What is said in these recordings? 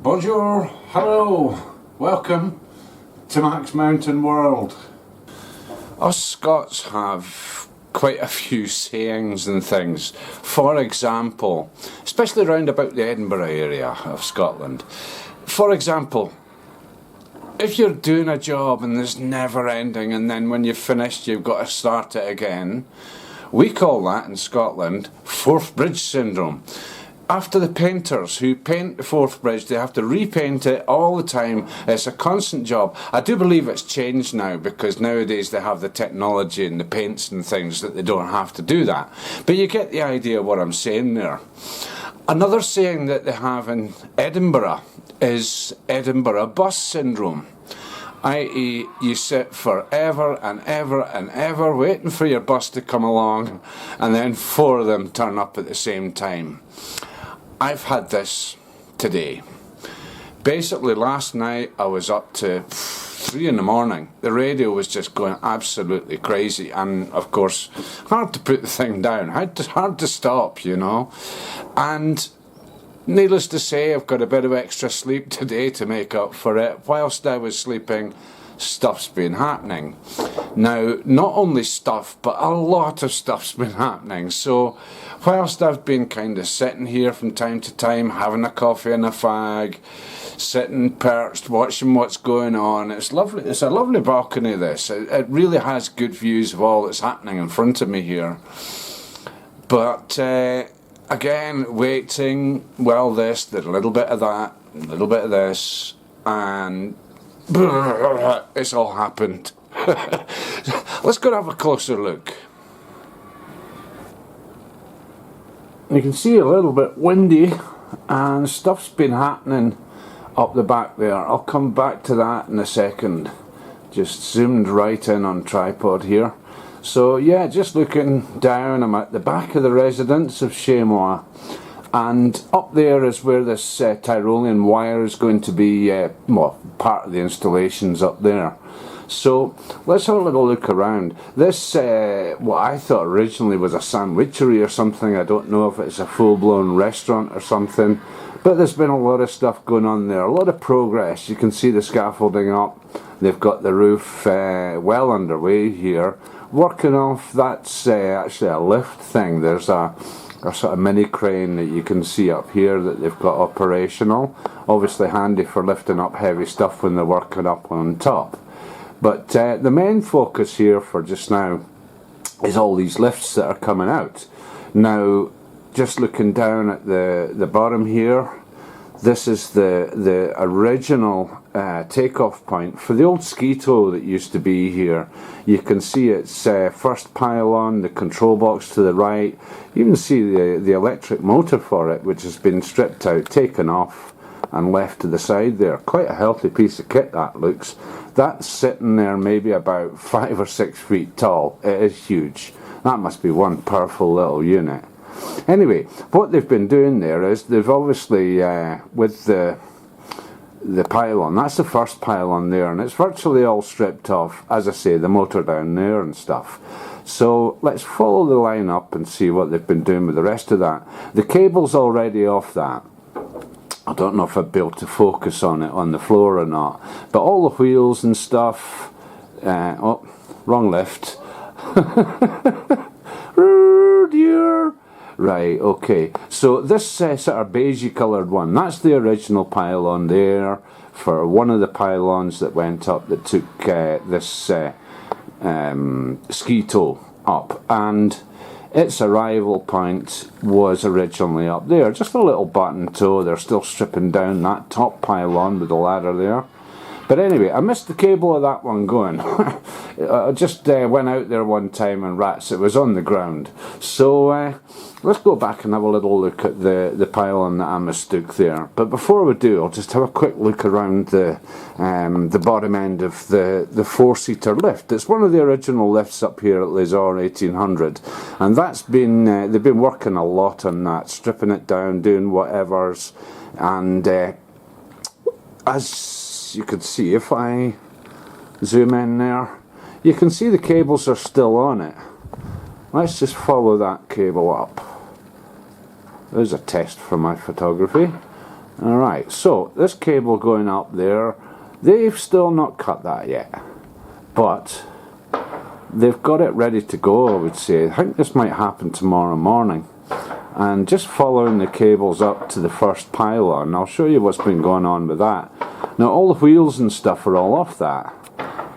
Bonjour, hello, welcome to MaxMountainWorld. Us Scots have quite a few sayings and things. For example, especially round about the Edinburgh area of Scotland. For example, if you're doing a job and there's never ending and then when you've finished you've got to start it again, we call that in Scotland Forth Bridge Syndrome. After the painters who paint the Forth Bridge, they have to repaint it all the time. It's a constant job. I do believe it's changed now because nowadays they have the technology and the paints and things that they don't have to do that. But you get the idea of what I'm saying there. Another saying that they have in Edinburgh is Edinburgh Bus Syndrome. I.e. you sit forever and ever and ever waiting for your bus to come along and then four of them turn up at the same time. I've had this today. Basically last night I was up to 3 in the morning. The radio was just going absolutely crazy and of course hard to put the thing down, hard to stop, you know. And needless to say, I've got a bit of extra sleep today to make up for it. Whilst I was sleeping, stuff's been happening. Now, not only stuff, but a lot of stuff's been happening. So, whilst I've been kind of sitting here from time to time, having a coffee and a fag, sitting perched, watching what's going on, it's lovely. It's a lovely balcony, this. It really has good views of all that's happening in front of me here. But, again, waiting, well, this, did a little bit of that, a little bit of this, and it's all happened. Let's go and have a closer look. You can see a little bit windy and stuff's been happening up the back there. I'll come back to that in a second. Just zoomed right in on tripod here. So yeah, just looking down, I'm at the back of the residence of Chamois, and up there is where this Tyrolean wire is going to be, well, part of the installations up there. So let's have a little look around. This, what I thought originally was a sandwichery or something. I don't know if it's a full-blown restaurant or something, but there's been a lot of stuff going on there, a lot of progress. You can see the scaffolding up. They've got the roof well underway here. Working off, that's actually a lift thing. There's a sort of mini crane that you can see up here that they've got operational. Obviously handy for lifting up heavy stuff when they're working up on top. But the main focus here for just now is all these lifts that are coming out. Now, just looking down at the bottom here, this is the original takeoff point for the old ski tow that used to be here. You can see its first pylon, the control box to the right. You can see the electric motor for it, which has been stripped out, taken off and left to the side there. Quite a healthy piece of kit that looks. That's sitting there maybe about 5 or 6 feet tall. It is huge. That must be one powerful little unit. Anyway, what they've been doing there is they've obviously, with the pylon, that's the first pylon there, and it's virtually all stripped off, as I say, the motor down there and stuff. So let's follow the line up and see what they've been doing with the rest of that. The cable's already off that. I don't know if I'd be able to focus on it on the floor or not, but all the wheels and stuff, oh, wrong lift. Oh dear. Right, okay, so this sort of beigey coloured one, that's the original pylon there for one of the pylons that went up that took this ski tow up, and its arrival point was originally up there, just a little button tow. They're still stripping down that top pylon with the ladder there. But anyway, I missed the cable of that one going. I just went out there one time and rats, it was on the ground. So let's go back and have a little look at the pylon that I mistook there. But before we do, I'll just have a quick look around the bottom end of the four-seater lift. It's one of the original lifts up here at Les-Orres 1800, and that's been they've been working a lot on that, stripping it down, doing whatevers, and as you can see, if I zoom in there, you can see the cables are still on it. Let's just follow that cable up. There's a test for my photography. Alright, so this cable going up there, they've still not cut that yet, but they've got it ready to go, I would say. I think this might happen tomorrow morning. And just following the cables up to the first pylon, I'll show you what's been going on with that. Now all the wheels and stuff are all off that.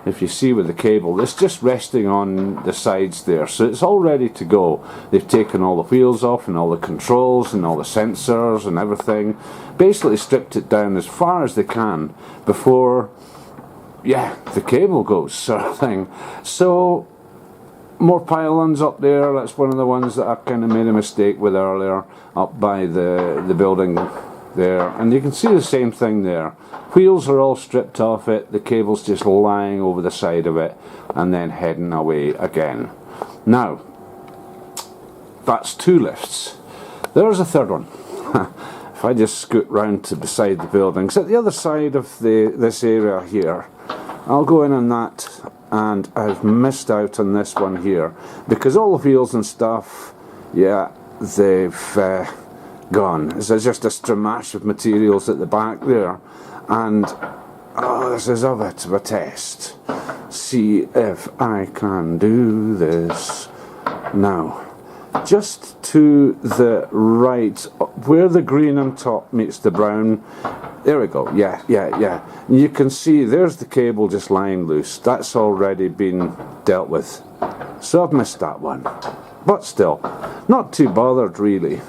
If you see with the cable, it's just resting on the sides there, so it's all ready to go. They've taken all the wheels off and all the controls and all the sensors and everything. Basically stripped it down as far as they can before, yeah, the cable goes, sort of thing. So more pylons up there. That's one of the ones that I kind of made a mistake with earlier, up by the building there, and you can see the same thing there. Wheels are all stripped off it, the cable's just lying over the side of it and then heading away again. Now that's 2 lifts. There's a third one. If I just scoot round to beside the buildings at the other side of this area here, I'll go in on that, and I've missed out on this one here because all the wheels and stuff, yeah, they've gone. There's just a stramash of materials at the back there, and oh, this is a bit of a test. See if I can do this. Now, just to the right, where the green on top meets the brown, there we go, yeah. You can see there's the cable just lying loose. That's already been dealt with. So I've missed that one. But still, not too bothered really.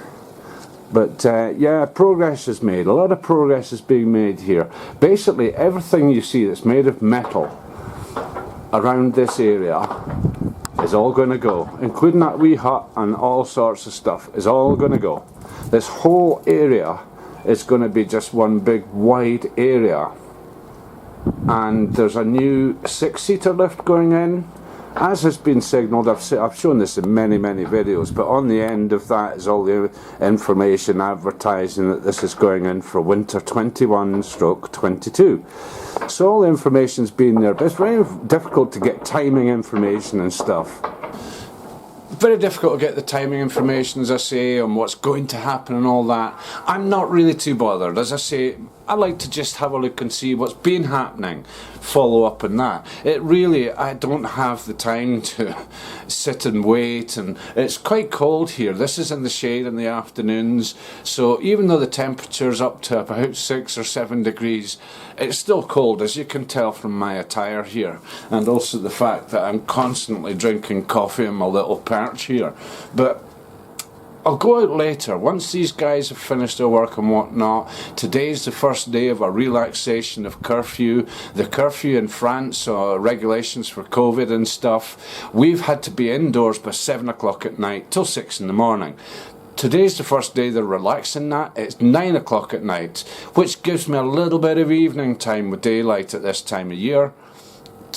But yeah, progress is made. A lot of progress is being made here. Basically, everything you see that's made of metal around this area is all going to go, including that wee hut and all sorts of stuff is all going to go. This whole area is going to be just one big wide area, and there's a new 6-seater lift going in, as has been signalled. I've shown this in many videos, but on the end of that is all the information advertising that this is going in for winter 21/22. So all the information's been there, but it's very difficult to get timing information and stuff. Very difficult to get the timing information, as I say, on what's going to happen and all that. I'm not really too bothered. As I say, I like to just have a look and see what's been happening, follow up on that. It really, I don't have the time to sit and wait, and it's quite cold here. This is in the shade in the afternoons, so even though the temperature's up to about 6 or 7 degrees, it's still cold, as you can tell from my attire here, and also the fact that I'm constantly drinking coffee in my little perch here. But I'll go out later, once these guys have finished their work and whatnot. Today's the first day of a relaxation of curfew. The curfew in France, or regulations for COVID and stuff, we've had to be indoors by 7 o'clock at night till 6 in the morning. Today's the first day they're relaxing that. It's 9 o'clock at night, which gives me a little bit of evening time with daylight at this time of year.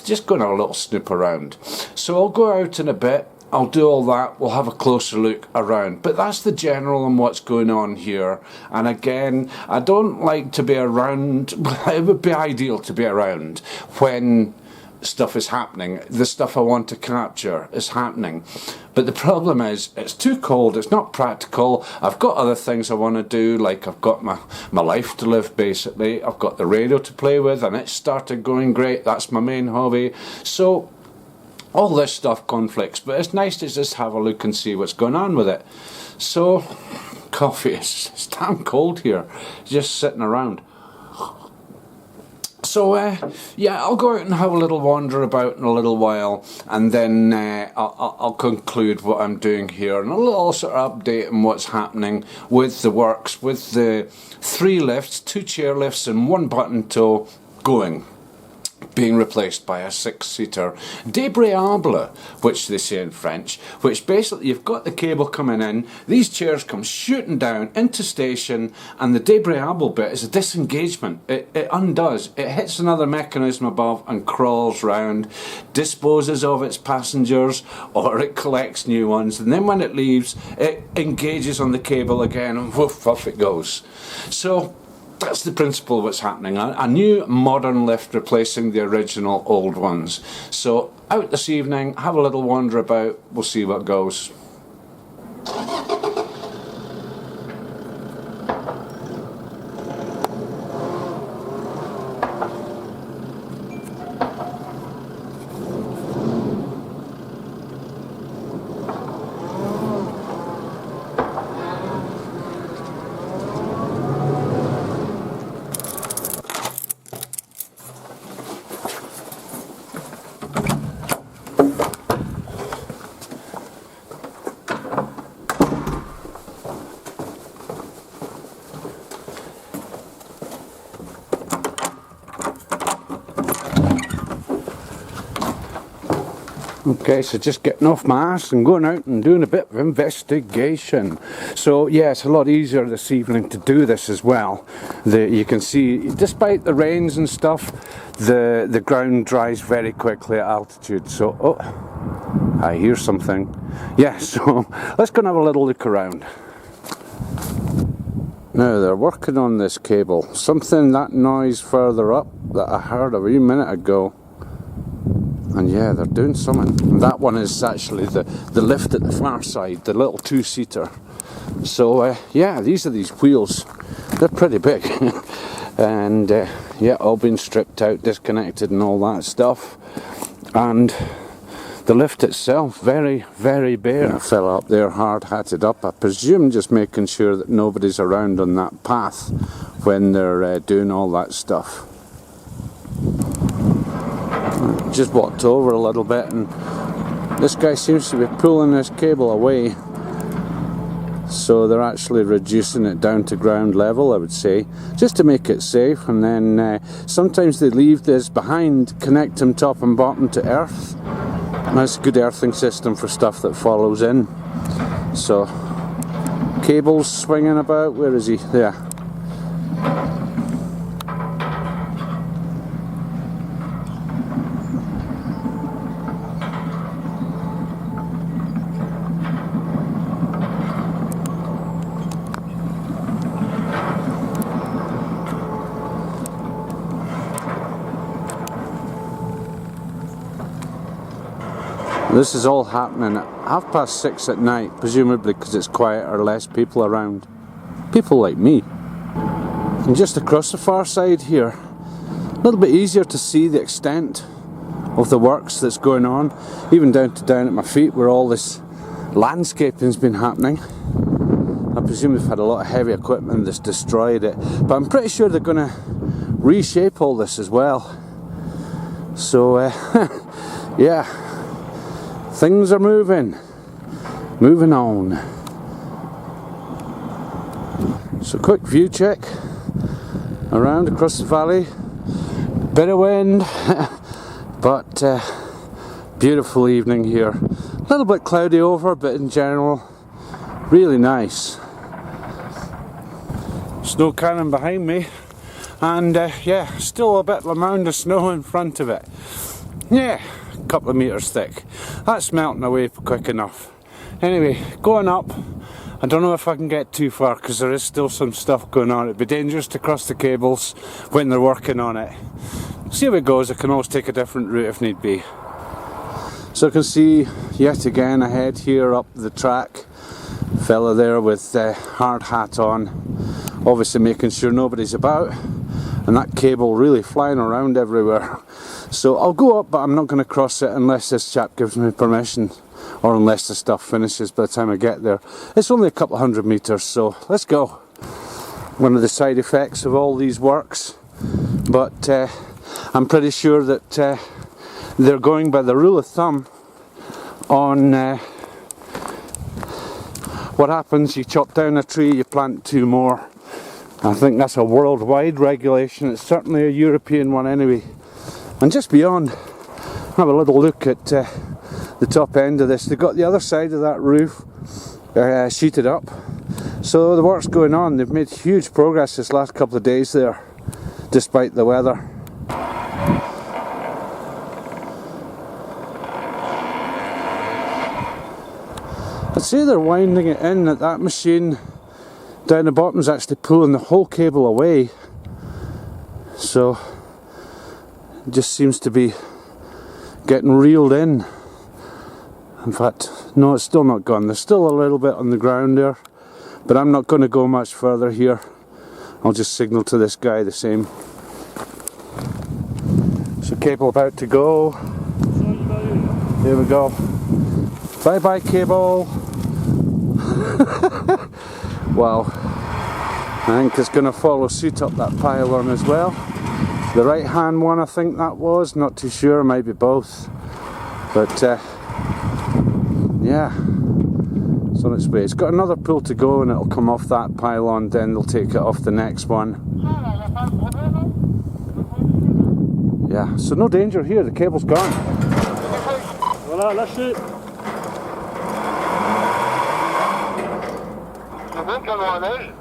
Just going to have a little snoop around. So I'll go out in a bit. I'll do all that, we'll have a closer look around. But that's the general on what's going on here. And again, I don't like to be around, it would be ideal to be around when stuff is happening. The stuff I want to capture is happening. But the problem is, it's too cold, it's not practical. I've got other things I want to do, like I've got my life to live basically. I've got the radio to play with and it's started going great, that's my main hobby. So all this stuff conflicts, but it's nice to just have a look and see what's going on with it. So, coffee, it's damn cold here, just sitting around. So, yeah, I'll go out and have a little wander about in a little while, and then I'll conclude what I'm doing here, and I'll also update on what's happening with the works, with the 3 lifts, 2 chair lifts and 1 button tow going, being replaced by a 6-seater débrayable, which they say in French, which basically you've got the cable coming in, these chairs come shooting down into station, and the débrayable bit is a disengagement. It undoes, it hits another mechanism above and crawls round, disposes of its passengers, or it collects new ones, and then when it leaves, it engages on the cable again, and woof, off it goes. So that's the principle of what's happening. A new modern lift replacing the original old ones. So out this evening, have a little wander about, we'll see what goes. Okay, so just getting off my ass and going out and doing a bit of investigation. So yeah, it's a lot easier this evening to do this as well. You can see, despite the rains and stuff, the ground dries very quickly at altitude. So, oh, I hear something. Yeah, so let's go and have a little look around. Now they're working on this cable. Something, that noise further up that I heard a wee minute ago. And yeah, they're doing something. And that one is actually the lift at the far side, the little two-seater. So yeah, these are these wheels. They're pretty big. And yeah, all been stripped out, disconnected and all that stuff. And the lift itself, very, very bare. A fella up there hard-hatted up, I presume just making sure that nobody's around on that path when they're doing all that stuff. Just walked over a little bit and this guy seems to be pulling this cable away, so they're actually reducing it down to ground level, I would say, just to make it safe. And then sometimes they leave this behind, connect them top and bottom to earth, and that's a good earthing system for stuff that follows in. So cables swinging about. Where is he? There. This is all happening at 6:30 at night, presumably because it's quieter, less people around. People like me. And just across the far side here, a little bit easier to see the extent of the works that's going on, even down at my feet where all this landscaping's been happening. I presume they've had a lot of heavy equipment that's destroyed it, but I'm pretty sure they're going to reshape all this as well. So yeah, things are moving on. So quick view check around across the valley. Bit of wind, but beautiful evening here. A little bit cloudy over, but in general really nice. Snow cannon behind me, and yeah, still a bit of a mound of snow in front of it. Yeah, a couple of meters thick. That's melting away quick enough. Anyway, going up. I don't know if I can get too far because there is still some stuff going on. It'd be dangerous to cross the cables when they're working on it. See how it goes. I can always take a different route if need be. So I can see yet again ahead here up the track, fella there with hard hat on, obviously making sure nobody's about, and that cable really flying around everywhere. So I'll go up, but I'm not going to cross it unless this chap gives me permission, or unless the stuff finishes by the time I get there. It's only a couple of 100 meters, so let's go. One of the side effects of all these works, but I'm pretty sure that they're going by the rule of thumb on what happens. You chop down a tree, you plant two more. I think that's a worldwide regulation. It's certainly a European one anyway. And just beyond, have a little look at the top end of this. They've got the other side of that roof sheeted up, so the work's going on. They've made huge progress this last couple of days there, despite the weather. I'd say they're winding it in, that machine down the bottom is actually pulling the whole cable away, so it just seems to be getting reeled in. In fact, no, it's still not gone. There's still a little bit on the ground there, but I'm not going to go much further here. I'll just signal to this guy the same. So cable about to go. Here we go. Bye bye cable. Wow. I think it's going to follow suit up that pylon as well. The right hand one, I think that was, not too sure, maybe both. But yeah, it's on its way. It's got another pull to go and it'll come off that pylon, then they'll take it off the next one. Yeah, so no danger here, the cable's gone. Voilà, lâchez. C'est bon, canon à neige.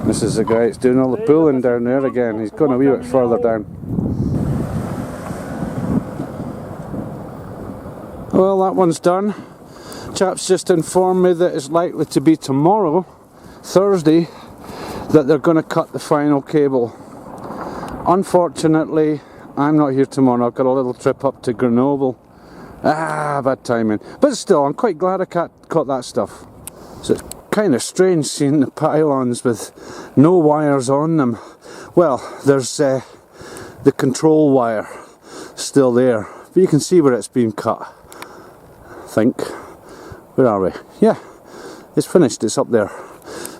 This is the guy that's doing all the pulling down there again. He's gone a wee bit further down. Well, that one's done. Chap's just informed me that it's likely to be tomorrow, Thursday, that they're going to cut the final cable. Unfortunately, I'm not here tomorrow. I've got a little trip up to Grenoble. Bad timing. But still, I'm quite glad I caught that stuff. So it's kind of strange seeing the pylons with no wires on them. Well, there's the control wire still there, but you can see where it's been cut, I think. Where are we? Yeah, it's finished, it's up there.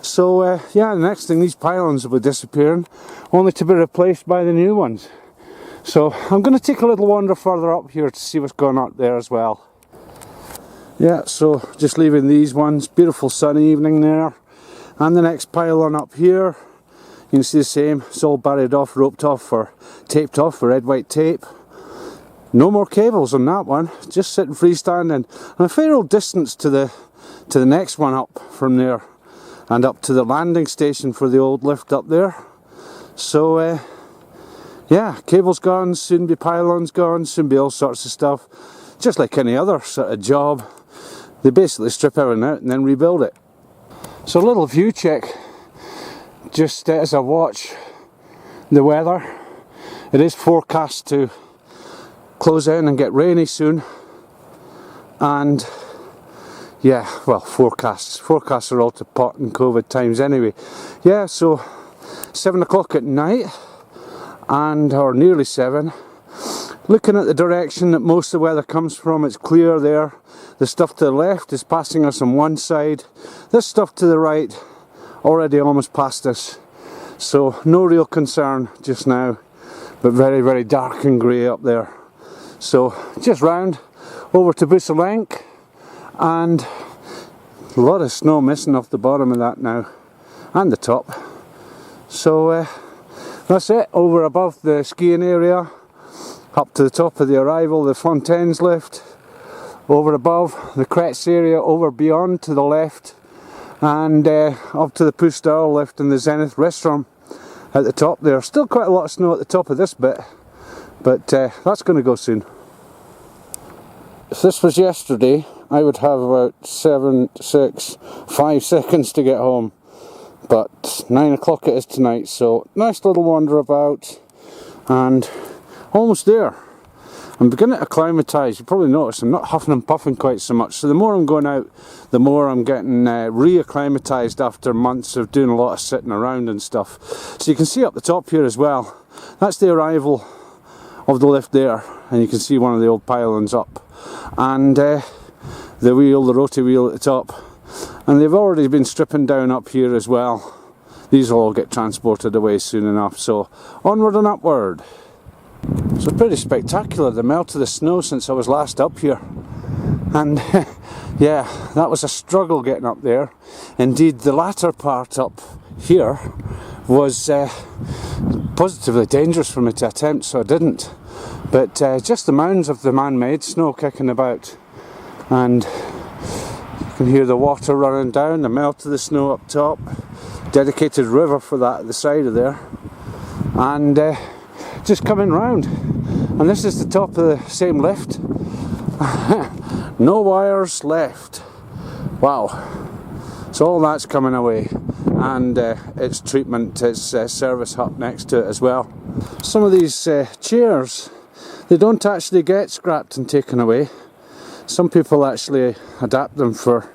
So yeah, the next thing, these pylons will be disappearing, only to be replaced by the new ones. So I'm going to take a little wander further up here to see what's going on there as well. Yeah, so just leaving these ones, beautiful sunny evening there, and the next pylon up here, you can see the same, it's all buried off, roped off, or taped off with red white tape. No more cables on that one, just sitting freestanding, and a fair old distance to the next one up from there, and up to the landing station for the old lift up there. So yeah, cables gone, soon be pylons gone, soon be all sorts of stuff, just like any other sort of job. They basically strip everything out and then rebuild it. So a little view check, just as I watch the weather. It is forecast to close in and get rainy soon. And yeah, well, forecasts are all to pot in COVID times anyway. Yeah, so 7 o'clock at night, or nearly 7. Looking at the direction that most of the weather comes from, it's clear there. The stuff to the left is passing us on one side. This stuff to the right already almost past us. So no real concern just now, but very, very dark and grey up there. So just round over to Busselenk, and a lot of snow missing off the bottom of that now, and the top. So that's it, over above the skiing area, up to the top of the arrival, the Fontaines lift, over above the Kretz area, over beyond to the left, and up to the Pustar lift and the Zenith restaurant at the top there. Still quite a lot of snow at the top of this bit, but that's going to go soon. If this was yesterday, I would have about 5 seconds to get home, but 9 o'clock it is tonight, so nice little wander about, and almost there. I'm beginning to acclimatise. You probably noticed I'm not huffing and puffing quite so much, so the more I'm going out, the more I'm getting re-acclimatised after months of doing a lot of sitting around and stuff. So you can see up the top here as well, that's the arrival of the lift there, and you can see one of the old pylons up, and the rotary wheel at the top, and they've already been stripping down up here as well. These will all get transported away soon enough, so onward and upward. So pretty spectacular, the melt of the snow since I was last up here, and yeah, that was a struggle getting up there. Indeed, the latter part up here was positively dangerous for me to attempt, so I didn't. But just the mounds of the man-made snow kicking about, and you can hear the water running down, the melt of the snow up top, dedicated river for that at the side of there, and just coming round, and this is the top of the same lift. No wires left. Wow. So all that's coming away, and its treatment, its service hut next to it as well. Some of these chairs, they don't actually get scrapped and taken away. Some people actually adapt them for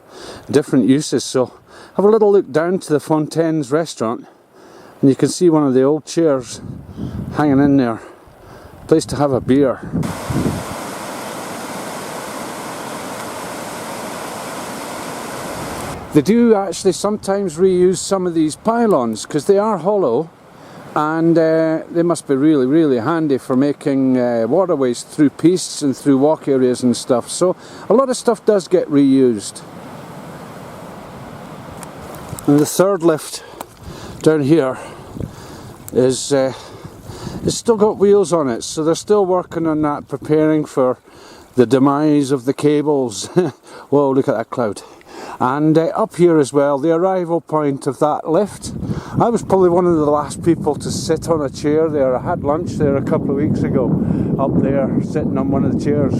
different uses, so have a little look down to the Fontaines restaurant, and you can see one of the old chairs hanging in there. Place to have a beer. They do actually sometimes reuse some of these pylons because they are hollow, and they must be really, really handy for making waterways through pistes and through walk areas and stuff. So a lot of stuff does get reused. And the third lift down here is It's still got wheels on it, so they're still working on that, preparing for the demise of the cables. Whoa, look at that cloud. And up here as well, the arrival point of that lift. I was probably one of the last people to sit on a chair there. I had lunch there a couple of weeks ago, up there, sitting on one of the chairs.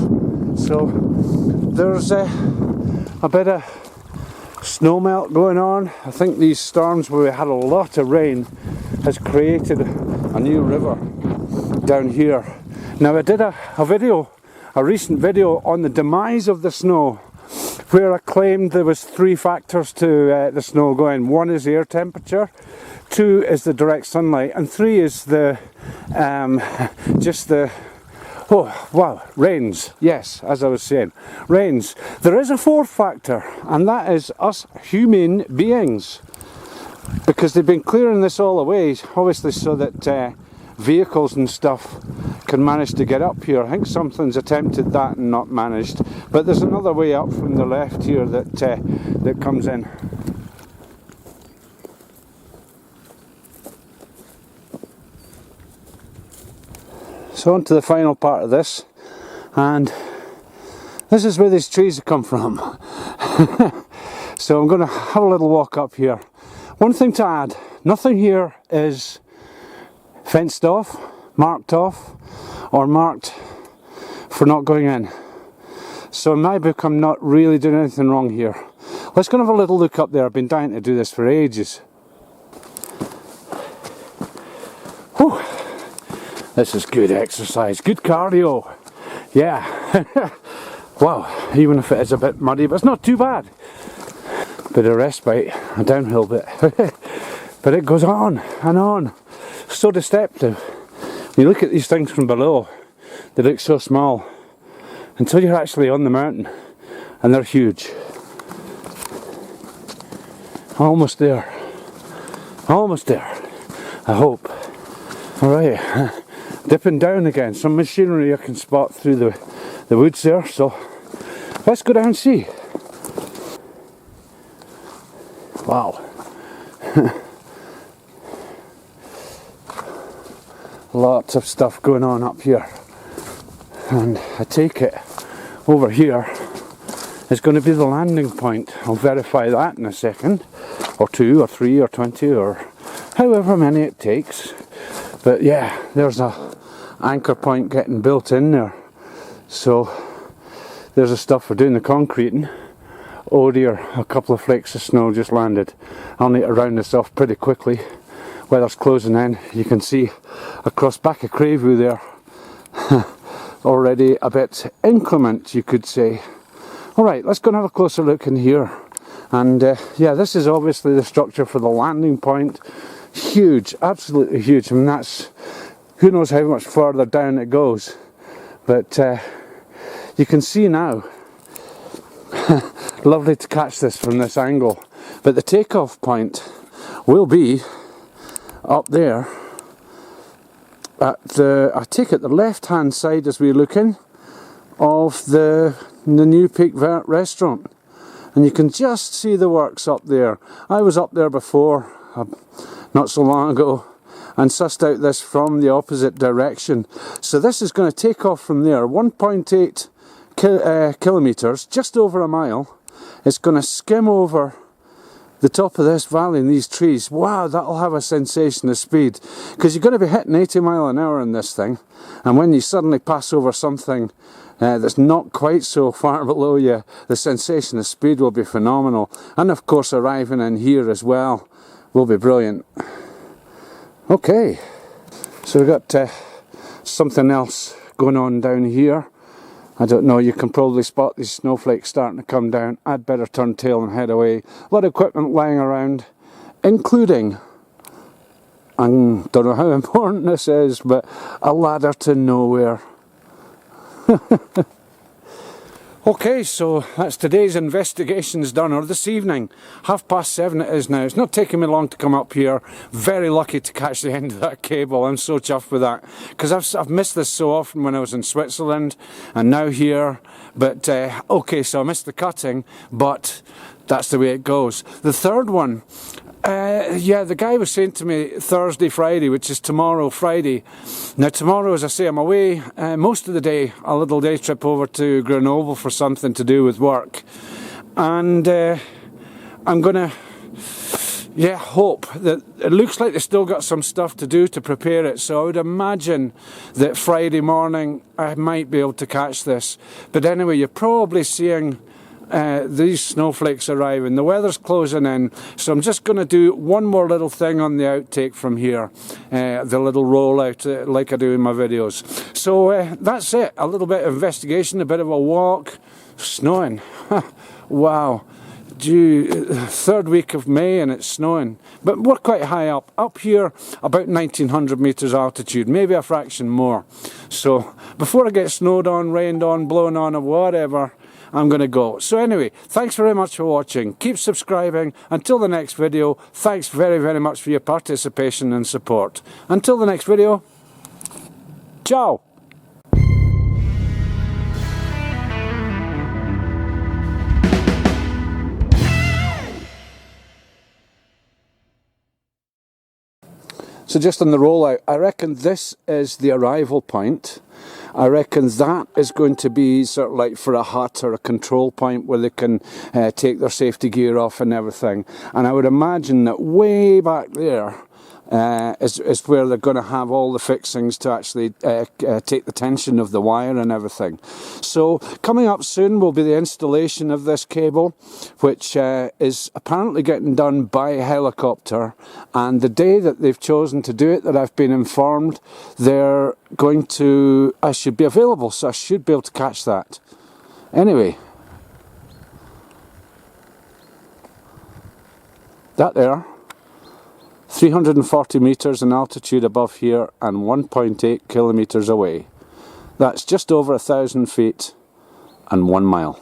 So there's a bit of snow melt going on. I think these storms where we had a lot of rain has created a new river down here. Now I did a recent video on the demise of the snow, where I claimed there was 3 factors to the snow going. 1 is the air temperature, 2 is the direct sunlight, and 3 is the rains. Yes, as I was saying, rains. There is a 4th factor, and that is us human beings, because they've been clearing this all away, obviously, so that vehicles and stuff can manage to get up here. I think something's attempted that and not managed, but there's another way up from the left here that comes in. So on to the final part of this, and this is where these trees have come from. So I'm going to have a little walk up here. One thing to add, nothing here is fenced off, or marked for not going in. So in my book I'm not really doing anything wrong here. Let's go and have a little look up there. I've been dying to do this for ages. Whew. This is good exercise, good cardio. Yeah. Wow, even if it is a bit muddy, but it's not too bad. Bit of respite, a downhill bit. But it goes on and on. So deceptive. When you look at these things from below, they look so small until you're actually on the mountain, and they're huge. Almost there. Almost there. I hope. Alright, dipping down again. Some machinery I can spot through the woods there, so let's go down and see. Wow. Lots of stuff going on up here, and I take it over here is going to be the landing point. I'll verify that in a second, or 2 or 3 or 20 or however many it takes. But yeah, there's a anchor point getting built in there, so there's the stuff for doing the concreting. Oh dear, a couple of flakes of snow just landed. I'll need to round this off pretty quickly. Weather's closing in. You can see across back of Crayview there, already a bit inclement, you could say. Alright, let's go and have a closer look in here. And yeah, this is obviously the structure for the landing point. Huge, absolutely huge. I mean, that's, who knows how much further down it goes. But you can see now, lovely to catch this from this angle. But the takeoff point will be up there at the, I take it, the left hand side as we're looking of the new Peak restaurant, and you can just see the works up there. I was up there before, not so long ago, and sussed out this from the opposite direction. So this is going to take off from there, 1.8 kilometres, just over a mile. It's going to skim over the top of this valley and these trees. Wow, that'll have a sensation of speed, because you're going to be hitting 80 miles an hour in this thing, and when you suddenly pass over something that's not quite so far below you, the sensation of speed will be phenomenal. And of course arriving in here as well will be brilliant. Okay, so we've got something else going on down here. I don't know, you can probably spot these snowflakes starting to come down. I'd better turn tail and head away. A lot of equipment lying around, including, I don't know how important this is, but a ladder to nowhere. Okay, so that's today's investigations done, or this evening. 7:30 it is now. It's not taking me long to come up here. Very lucky to catch the end of that cable. I'm so chuffed with that, because I've missed this so often when I was in Switzerland and now here. But okay, so I missed the cutting, but that's the way it goes. The third one, Yeah, the guy was saying to me Thursday, Friday, which is tomorrow, Friday. Now tomorrow, as I say, I'm away most of the day, a little day trip over to Grenoble for something to do with work. And I'm going to, yeah, hope that it looks like they still got some stuff to do to prepare it. So I would imagine that Friday morning I might be able to catch this. But anyway, you're probably seeing these snowflakes arriving. The weather's closing in, so I'm just going to do one more little thing on the outtake from here, the little rollout like I do in my videos. So that's it, a little bit of investigation, a bit of a walk. Snowing. Wow. Third week of May and it's snowing, but we're quite high up here, about 1900 meters altitude, maybe a fraction more. So before I get snowed on, rained on, blown on or whatever, I'm going to go. So anyway, thanks very much for watching. Keep subscribing. Until the next video, thanks very, very much for your participation and support. Until the next video, ciao. So just on the rollout, I reckon this is the arrival point. I reckon that is going to be sort of like for a hut or a control point where they can take their safety gear off and everything. And I would imagine that way back there is where they're going to have all the fixings to actually take the tension of the wire and everything. So coming up soon will be the installation of this cable, which is apparently getting done by helicopter, and the day that they've chosen to do it, that I've been informed, they're going to, I should be available, so I should be able to catch that. Anyway, that there, 340 metres in altitude above here and 1.8 kilometres away. That's just over 1,000 feet and 1 mile.